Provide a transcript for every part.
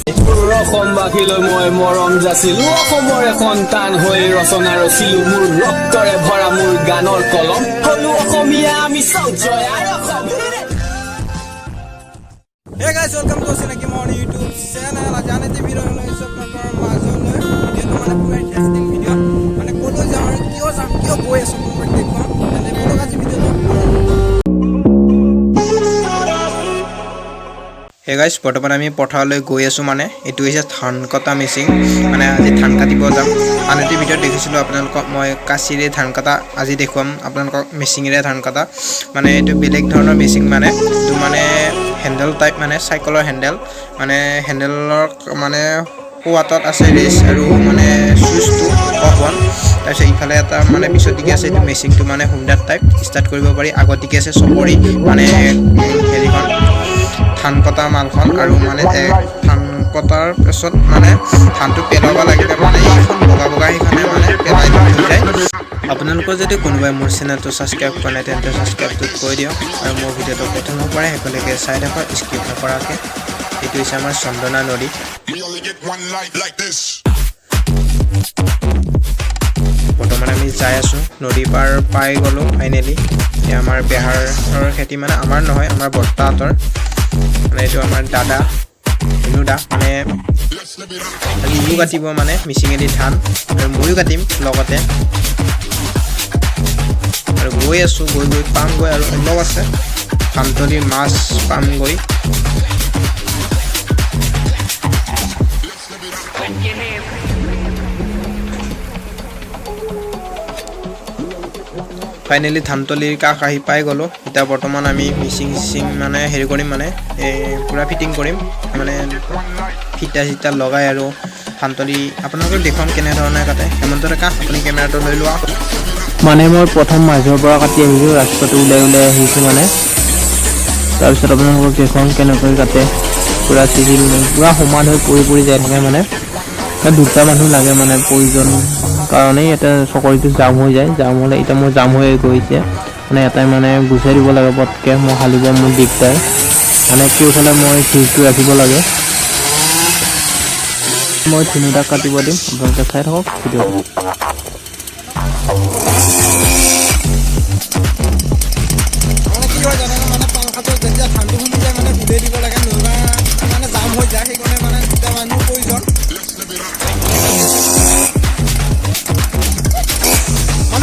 অসমবাসীলৈ মই মৰম যাচিলো অসমৰ সন্তান হৈ ৰচনা ৰচিলো মোৰ ৰক্তৰে ভৰা মোৰ গানৰ কলম হলো অসমীয়া আমি চাও জয় Assam Hey guys, welcome to Sinaki Morning YouTube channel. Ajane te video holo is apnar mazole video to mane pura interesting video mane kolo jamar kyo boy aso pura dekho ane kolo kaji video to Hey guys, বৰ্তমান আমি পথাৰলৈ গৈ আছো মানে এটো হৈছে ধান কটা মেচিন মানে আজি ধান কাটিব যাম আনটি ভিডিও দেখিছিলো আপোনালোকক মই কাচিৰে ধান কটা আজি দেখুৱাম আপোনালোকক মেচিনৰে ধান কটা মানে এটো বেলেগ ধৰণৰ মেচিন মানে তো মানে হ্যান্ডেল টাইপ মানে সাইকেলৰ হ্যান্ডেল মানে হ্যান্ডেলৰ মানে কোৱাটত আছে ৰেস আৰু মানে সুইচটো অফ অন তাৰপিছত ইফালে এটা মানে পিছত দিকে আছে এটো মেচিনটো মানে হুন্ডাৰ টাইপ স্টাৰ্ট কৰিব পাৰি আগতিকে আছে চপৰি মানে হেৰিখন ধান কটা মালখন আৰু মানে ধান কটাৰ পিছত মানে ধানটো পেলাব লাগিলে মানে এইখন বগা বগা সেইখনে মানে পেলাই হৈ যায় আপোনালোকৰ যদি কোনোবাই মোৰ চেনেলটো সাবস্ক্ৰাইব কৰা নাই তেন্তে সাবস্ক্ৰাইবটো কৰি দিয়ক আৰু মোৰ ভিডিওটো প্ৰথমৰ পৰা শেষলৈকে চাই থাকক স্কিপ নকৰাকৈ এইটো হৈছে আমাৰ চন্দনা নদী বৰ্তমান আমি যাই আছো নদী পাৰ পাই গলো ফাইনেলি আমাৰ বেহাৰৰ খেতি মানে আমাৰ নহয় আমাৰ বৰ্তাহঁতৰ মানে এইটো আমাৰ দাদা ইনুদা মানে ইউ কাটিব মানে মিচিঙেদি ধান আৰু ময়ো কাটিম লগতে আৰু গৈ আছো গৈ পাম গৈ আৰু অলপ আছে ধানতলি মাছ পাম গৈ ফাইনেলি ধানতলিৰ কাষ আহি পাই গলো এটা বৰ্তমান আমি মিচিং মানে হেৰি কৰিম মানে পুৰা ফিটিং কৰিম মানে ফিটা লগাই আৰু ধানতলি আপোনালোকক দেখুৱাম কেনে ধৰণে কাটে হেমন্তৰে কাষ আপুনি কেমেৰাটো লৈ লোৱা মানে মই প্ৰথম মাঝৰ পৰা কাটি আহিছো ৰাস্তাটো উলাই আহিছো মানে তাৰপিছত আপোনালোকক দেখুৱাম কেনেকৈ কাটে পুৰা চিজিল পুৰা সমান হৈ পৰি যায় থাকে মানে দুটা মানুহ লাগে মানে প্ৰয়োজন কাৰণে এটা চকৰিটো জাম হৈ যায় জাম হলে এটা মোৰ জাম হৈ গৈছে মানে এটাই মানে গুচাই দিব লাগে পটকে মই হালিব মোৰ দিগদাৰ মানে কিউফালে মই ফিজটো ৰাখিব লাগে মই তিনিটা কাটিব দিম আপোনালোকে চাই থাকক ভিডিঅ'টো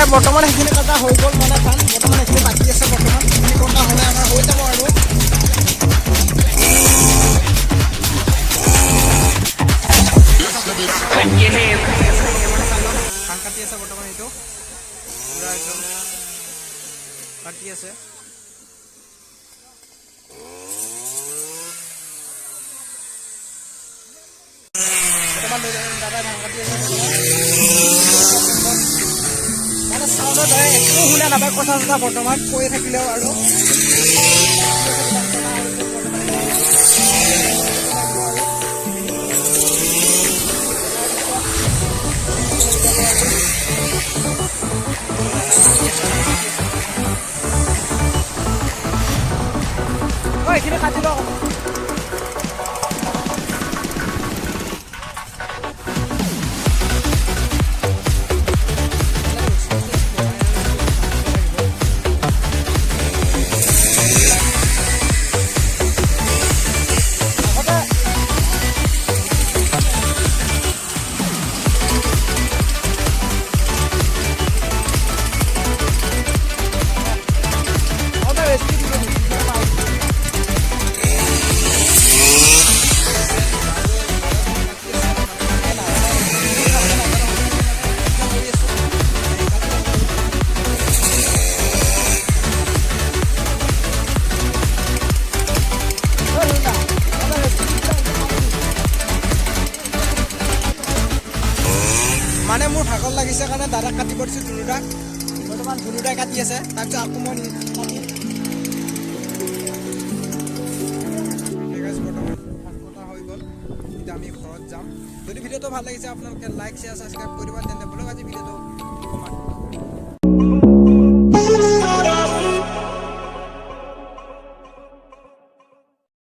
বৰ্তমান এখিনি কথা হৈ গল মানে ধান বৰ্তমান এখিনি বাকি আছে বৰ্তমান এখিনি কথা হলে আমাৰ হৈ যাব আৰু ধান কাটি আছে বৰ্তমান এইটো পুৰা একদম কাটি আছে বৰ্তমান দাদা ধান কাটি আছে একো শুনা নাপায় কথা চথা বৰ্তমান কৈ থাকিলেও আৰু এইখিনি কাটি লওক মানে মোৰ ভাগৰ লাগিছে কাৰণে দাদা কাটিব দিছো ধুনুদাক বৰ্তমান ধুনুদাই কাটি আছে তাৰপিছত আকৌ মই কাটি বৰ্তমান কটা হৈ গ'ল এতিয়া আমি ঘৰত যাম যদি ভিডিঅ'টো ভাল লাগিছে আপোনালোকে লাইক শ্বেয়াৰ ছাবস্ক্ৰাইব কৰিব তেন্তে বলক আজি ভিডিঅ'টো